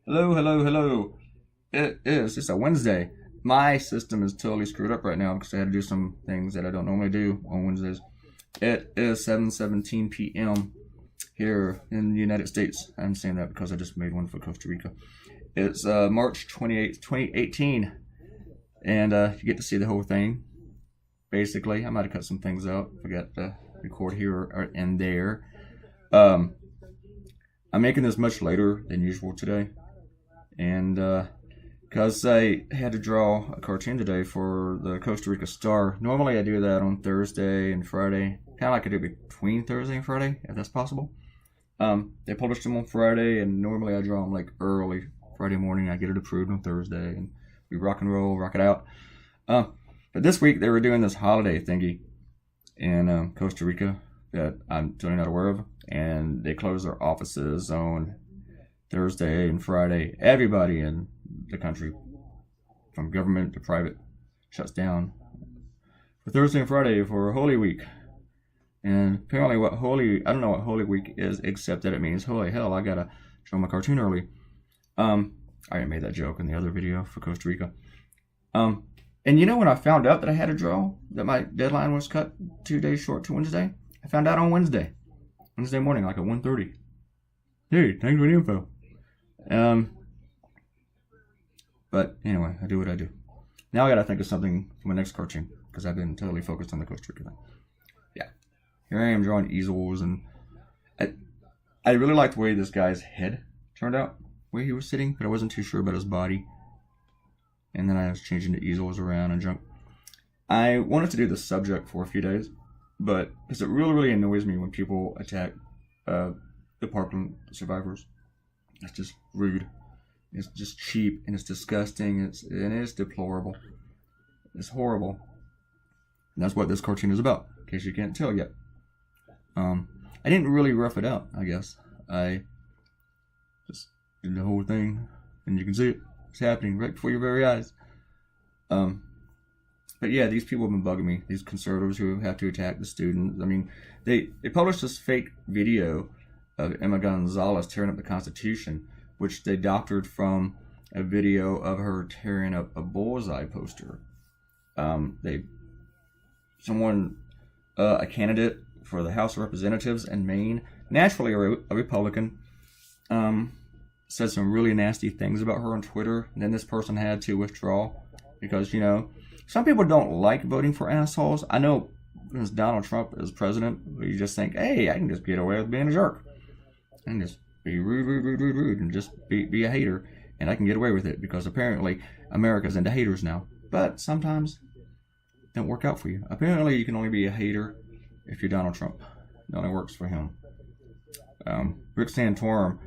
Hello, hello, hello. It's a Wednesday. My system is totally screwed up right now because I had to do some things that I don't normally do on Wednesdays. It is 7:17 p.m. here in the United States. I'm saying that because I just made one for Costa Rica. It's March 28th, 2018. And you get to see the whole thing. Basically, I might have cut some things out. Forgot to record here or in there. I'm making this much later than usual today. And because I had to draw a cartoon today for the Costa Rica Star. Normally I do that on Thursday and Friday. Kind of like I do between Thursday and Friday, if that's possible. They publish them on Friday, and normally I draw them like early Friday morning. I get it approved on Thursday, and we rock and roll, rock it out. But this week they were doing this holiday thingy in Costa Rica that I'm totally not aware of, and they closed their offices on Thursday and Friday. Everybody in the country, from government to private, shuts down for Thursday and Friday for Holy Week. And apparently I don't know what Holy Week is, except that it means, holy hell, I gotta show my cartoon early. I already made that joke in the other video for Costa Rica. And you know when I found out that I had to draw, that my deadline was cut 2 days short to Wednesday? I found out on Wednesday morning, like at 1:30. Hey, thanks for the info. But anyway, I do what I do. Now I gotta think of something for my next cartoon, because I've been totally focused on the Costa Rica thing. Yeah. Here I am drawing easels, and I really liked the way this guy's head turned out, where he was sitting, but I wasn't too sure about his body. And then I was changing the easels around and junk. I wanted to do the subject for a few days, but because it really, really annoys me when people attack the Parkland survivors. It's just rude. It's just cheap, and it's disgusting. It's deplorable. It's horrible. And that's what this cartoon is about, in case you can't tell yet. I didn't really rough it out, I guess. I just did the whole thing, and you can see it. It's happening right before your very eyes. But yeah, these people have been bugging me. These conservatives who have to attack the students. I mean, they published this fake video of Emma Gonzalez tearing up the Constitution, which they doctored from a video of her tearing up a bullseye poster. A candidate for the House of Representatives in Maine, naturally a Republican, said some really nasty things about her on Twitter. And then this person had to withdraw because, some people don't like voting for assholes. I know since Donald Trump is president, you just think, hey, I can just get away with being a jerk. I can just be rude, and just be a hater. And I can get away with it because apparently America's into haters now. But sometimes it don't work out for you. Apparently you can only be a hater if you're Donald Trump. It only works for him. Rick Santorum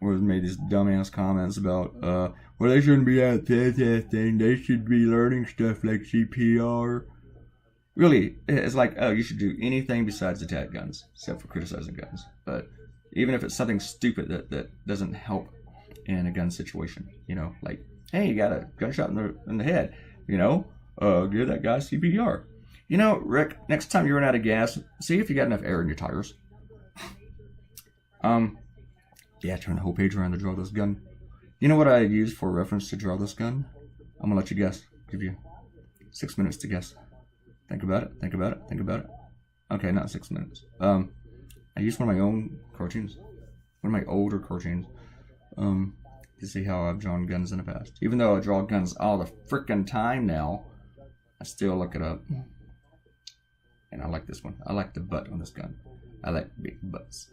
made these dumbass comments about, well, they shouldn't be at that thing. They should be learning stuff like CPR. Really, it's like, oh, you should do anything besides attack guns, except for criticizing guns. But even if it's something stupid that doesn't help in a gun situation, like, hey, you got a gunshot in the head, give that guy CPR. Rick, next time you run out of gas, see if you got enough air in your tires. Yeah, turn the whole page around to draw this gun. You know what I used for reference to draw this gun? I'm gonna let you guess. Give you 6 minutes to guess. Think about it. Okay, not 6 minutes. I used one of my own cartoons. One of my older cartoons. To see how I've drawn guns in the past. Even though I draw guns all the frickin' time now, I still look it up. And I like this one. I like the butt on this gun. I like big butts.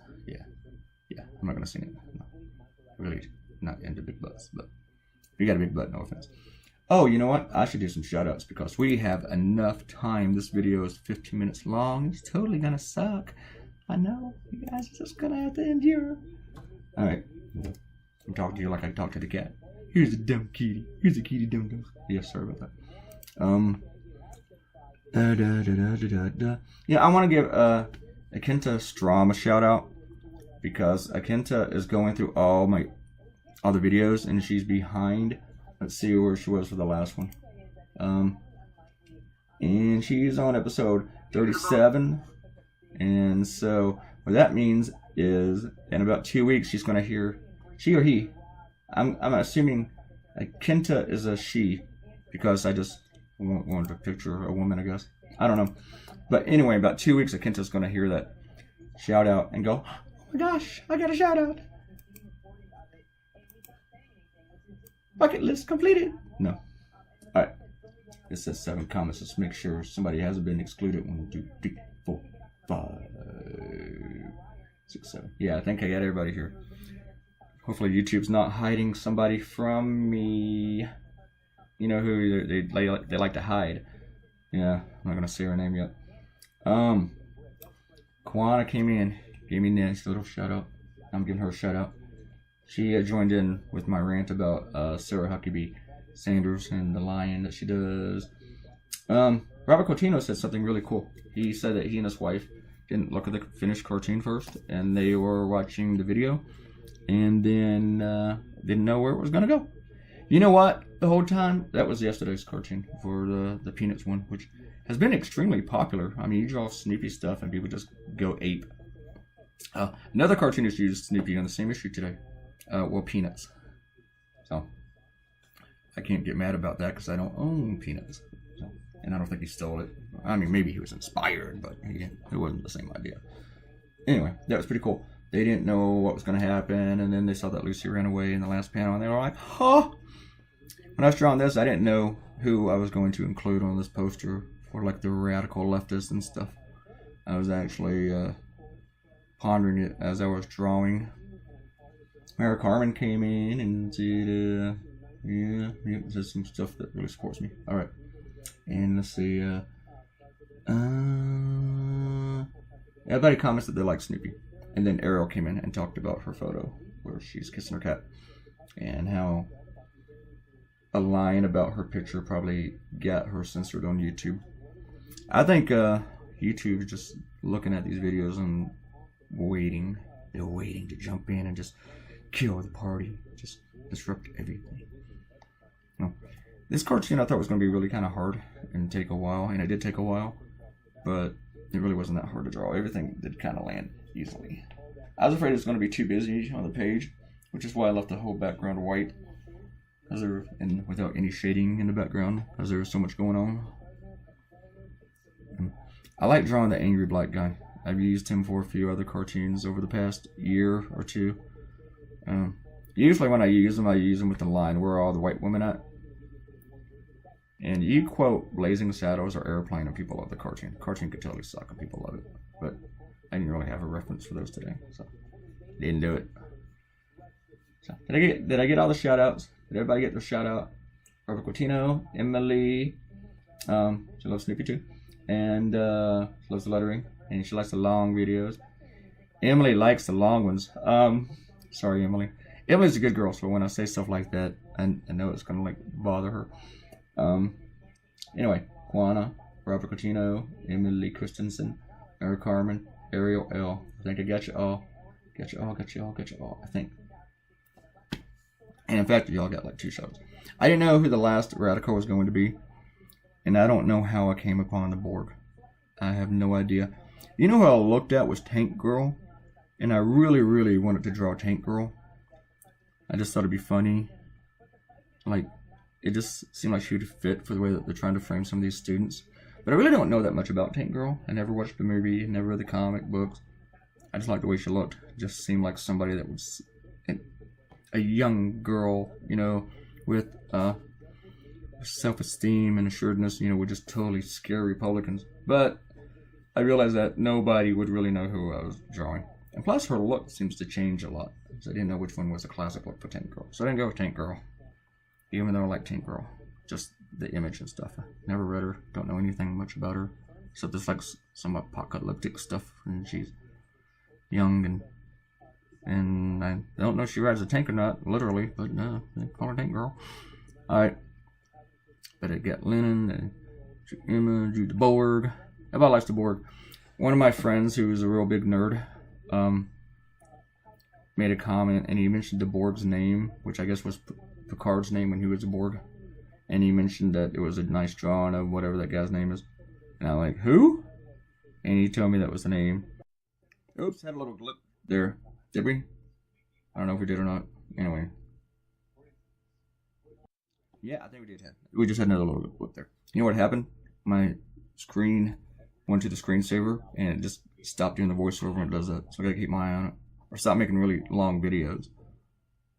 Yeah, I'm not gonna sing it. No. Really not into big butts, but if you got a big butt, no offense. Oh, you know what? I should do some shout-outs because we have enough time. This video is 15 minutes long. It's totally gonna suck. I know. You guys are just gonna have to endure. Alright. I'm talking to you like I talk to the cat. Here's a dumb kitty. Here's a kitty dum-dum. Yes, sorry about that. Yeah, I want to give Akinta Strom a shout-out because Akinta is going through all the videos and she's behind. Let's see where she was for the last one. And she's on episode 37. And so what that means is in about 2 weeks she's going to hear, she or he, I'm assuming Kenta is a she because I just wanted to picture a woman, I guess. I don't know. But anyway, about 2 weeks, Kenta's going to hear that shout out and go, oh my gosh, I got a shout out. Bucket list completed. No. All right. It says 7 comments. Let's make sure somebody hasn't been excluded. 1, 2, 3, 4, 5, 6, 7. Yeah, I think I got everybody here. Hopefully YouTube's not hiding somebody from me. You know who they like to hide. Yeah, I'm not gonna say her name yet. Kwana came in, gave me a nice little shout out. I'm giving her a shout out. She joined in with my rant about Sarah Huckabee Sanders and the lying that she does. Robert Cotino said something really cool. He said that he and his wife didn't look at the finished cartoon first, and they were watching the video, and then didn't know where it was gonna go. You know what? The whole time, that was yesterday's cartoon for the Peanuts one, which has been extremely popular. I mean, you draw Snoopy stuff and people just go ape. Another cartoonist used Snoopy on the same issue today. Well, Peanuts. So, I can't get mad about that because I don't own Peanuts. So, and I don't think he stole it. I mean, maybe he was inspired, but it wasn't the same idea. Anyway, that was pretty cool. They didn't know what was going to happen, and then they saw that Lucy ran away in the last panel, and they were like, huh? When I was drawing this, I didn't know who I was going to include on this poster for like the radical leftists and stuff. I was actually pondering it as I was drawing. Mara Carmen came in and did, there's some stuff that really supports me. All right, and let's see. Everybody comments that they like Snoopy, and then Ariel came in and talked about her photo where she's kissing her cat and how a line about her picture probably got her censored on YouTube. I think YouTube is just looking at these videos and waiting. They're waiting to jump in and just kill the party, just disrupt everything. No. This cartoon I thought was going to be really kind of hard and take a while, and it did take a while, but it really wasn't that hard to draw. Everything did kind of land easily. I was afraid it was going to be too busy on the page, which is why I left the whole background white, and without any shading in the background, because there was so much going on. I like drawing the angry black guy. I've used him for a few other cartoons over the past year or two. Usually when I use them with the line, "Where are all the white women at?" And you quote Blazing Saddles or Airplane and people love the cartoon. The cartoon could totally suck and people love it. But I didn't really have a reference for those today, so didn't do it. So, did I get all the shout outs? Did everybody get their shout out? Robert Coutinho, Emily, she loves Snoopy too, and she loves the lettering, and she likes the long videos. Emily likes the long ones. Sorry, Emily. Emily's a good girl, so when I say stuff like that, I know it's gonna like bother her. Anyway, Juana, Robert Coutinho, Emily Christensen, Mary Carmen, Ariel L. I think I got you all. Got you all, I think. And in fact, y'all got like 2 shows. I didn't know who the last radical was going to be, and I don't know how I came upon the Borg. I have no idea. You know who I looked at was Tank Girl, and I really wanted to draw Tank Girl. I just thought it'd be funny. Like, it just seemed like she would fit for the way that they're trying to frame some of these students. But I really don't know that much about Tank Girl. I never watched the movie, never read the comic books. I just liked the way she looked. It just seemed like somebody that was a young girl, you know, with self-esteem and assuredness, you know, would just totally scare Republicans. But I realized that nobody would really know who I was drawing. And plus, her look seems to change a lot. So I didn't know which one was a classic look for Tank Girl. So I didn't go with Tank Girl. Even though I like Tank Girl. Just the image and stuff. I never read her. Don't know anything much about her. Except there's like some apocalyptic stuff. And she's young and I don't know if she rides a tank or not, literally. But no, they call her Tank Girl. Alright. But it got Lennon and Emma, drew the Borg. Everybody likes the Borg. One of my friends who was a real big nerd made a comment and he mentioned the Borg's name, which I guess was Picard's name when he was a Borg. And he mentioned that it was a nice drawing of whatever that guy's name is. And I'm like, who? And he told me that was the name. Oops, had a little glitch there. Did we? I don't know if we did or not. Anyway. Yeah, I think we did. We just had another little blip there. You know what happened? My screen went to the screensaver and it just stopped doing the voiceover when it does that. So I gotta keep my eye on it. Or stop making really long videos.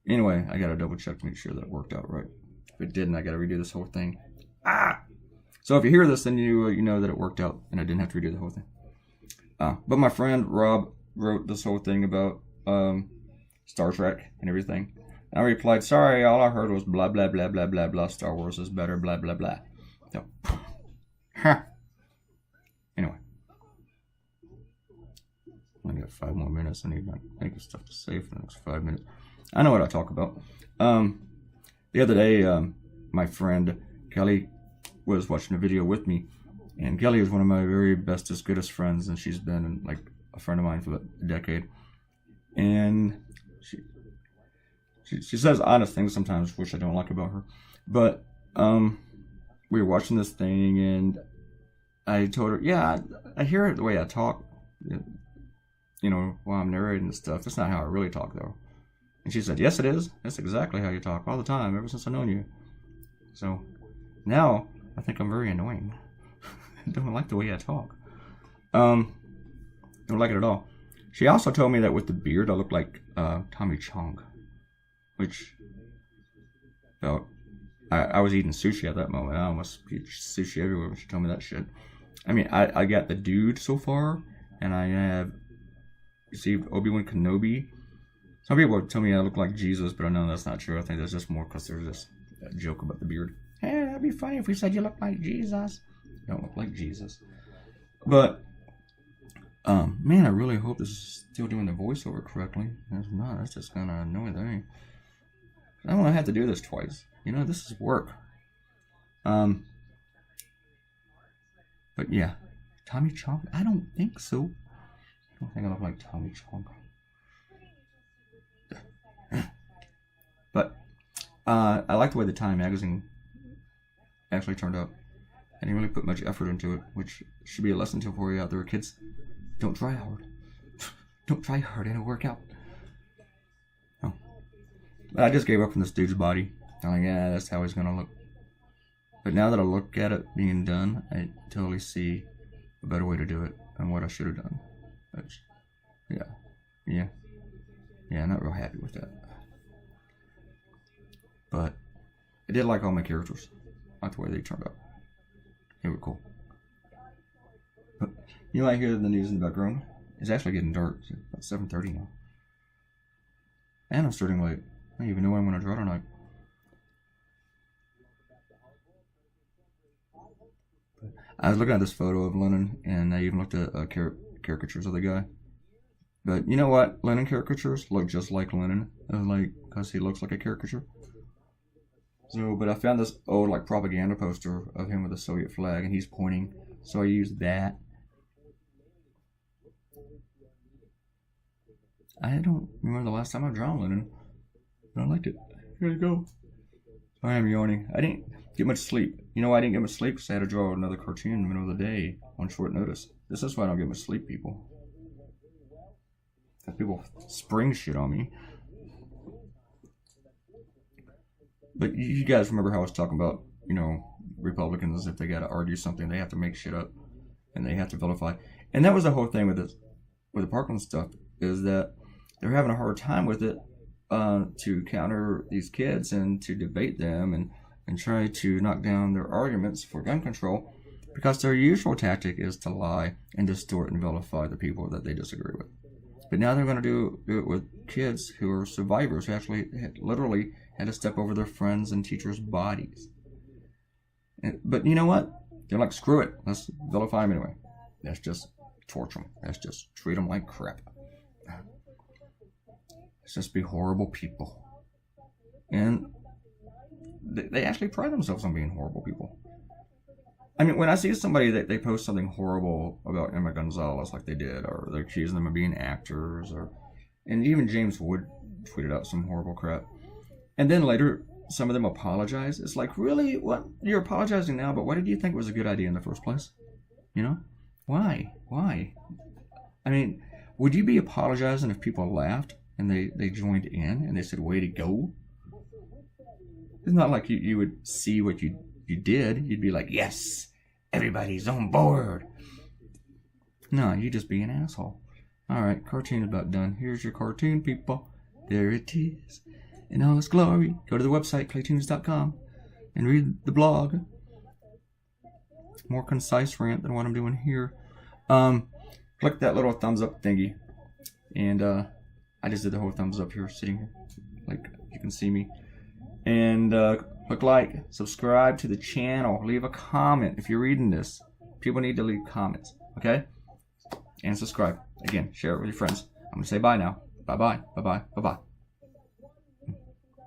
Anyway, I gotta double check to make sure that it worked out right. If it didn't, I gotta redo this whole thing. So if you hear this, then you know that it worked out and I didn't have to redo the whole thing. But my friend Rob wrote this whole thing about Star Trek and everything. And I replied, sorry, all I heard was blah, blah, blah, blah, blah, blah. Star Wars is better, blah, blah, blah. So, anyway. I got 5 more minutes. I need to think of stuff to say for the next 5 minutes. I know what I talk about. The other day, my friend Kelly was watching a video with me. And Kelly is one of my very bestest, goodest friends. And she's been like a friend of mine for a decade. And she says honest things sometimes, which I don't like about her. But we were watching this thing, and I told her, yeah, I hear it the way I talk, you know, while I'm narrating this stuff. That's not how I really talk, though. And she said, yes, it is. That's exactly how you talk all the time, ever since I've known you. So now I think I'm very annoying. I don't like the way I talk. Don't like it at all. She also told me that with the beard, I look like Tommy Chong. Which felt... I was eating sushi at that moment. I almost eat sushi everywhere when she told me that shit. I mean, I got the dude so far, and I have received Obi-Wan Kenobi. Some people tell me I look like Jesus, but I know that's not true. I think that's just more because there's this joke about the beard. Hey, that'd be funny if we said you look like Jesus. You don't look like Jesus. But, man, I really hope this is still doing the voiceover correctly. If not, that's just gonna annoy the thing. I don't want to have to do this twice. You know, this is work. But yeah. Tommy Chong? I don't think so. I don't think I look like Tommy Chong. But I like the way the Time magazine actually turned out. I didn't really put much effort into it, which should be a lesson for you out there, kids. Don't try hard. Don't try hard, it'll work out. Oh. I just gave up on this dude's body. I'm like, yeah, that's how he's gonna look. But now that I look at it being done, I totally see a better way to do it and what I should have done. Which, yeah, I'm not real happy with that. But I did like all my characters. I like the way they turned out. They were cool. But you might hear the news in the background. It's actually getting dark. It's about 7:30 now. And I'm starting late. I don't even know when I'm going to draw tonight. I was looking at this photo of Lennon, and I even looked at caricatures of the guy. But you know what? Lennon caricatures look just like Lennon, because he looks like a caricature. So, but I found this old like propaganda poster of him with a Soviet flag, and he's pointing. So I used that. I don't remember the last time I drawn Lennon, but I liked it. Here you go. I am yawning. I didn't get much sleep. You know why I didn't get much sleep? Because I had to draw another cartoon in the middle of the day on short notice. This is why I don't get much sleep, people. Because people spring shit on me. But you guys remember how I was talking about, you know, Republicans, if they got to argue something, they have to make shit up. And they have to vilify. And that was the whole thing with this, with the Parkland stuff, is that they're having a hard time with it to counter these kids and to debate them and try to knock down their arguments for gun control, because their usual tactic is to lie and distort and vilify the people that they disagree with. But now they're going to do it with kids who are survivors, who actually literally had to step over their friends' and teachers' bodies. But you know what? They're like, screw it. Let's vilify them anyway. Let's just torture them. Let's just treat them like crap. Let's just be horrible people. And they actually pride themselves on being horrible people. I mean, when I see somebody that they post something horrible about Emma Gonzalez like they did, or they're accusing them of being actors, and even James Wood tweeted out some horrible crap. And then later, some of them apologize. It's like, really? What? You're apologizing now, but why did you think it was a good idea in the first place? You know? Why? I mean, would you be apologizing if people laughed and they joined in and they said, way to go? It's not like you would see what you did. You'd be like, yes, everybody's on board. No, you just be an asshole. Alright, cartoon about done. Here's your cartoon, people. There it is. In all its glory. Go to the website, Claytoonz.com, and read the blog. More concise rant than what I'm doing here. Click that little thumbs up thingy. And I just did the whole thumbs up here, sitting here. Like, you can see me. And click like, subscribe to the channel, leave a comment if you're reading this. People need to leave comments, okay? And subscribe. Again, share it with your friends. I'm going to say bye now. Bye-bye, bye-bye, bye-bye.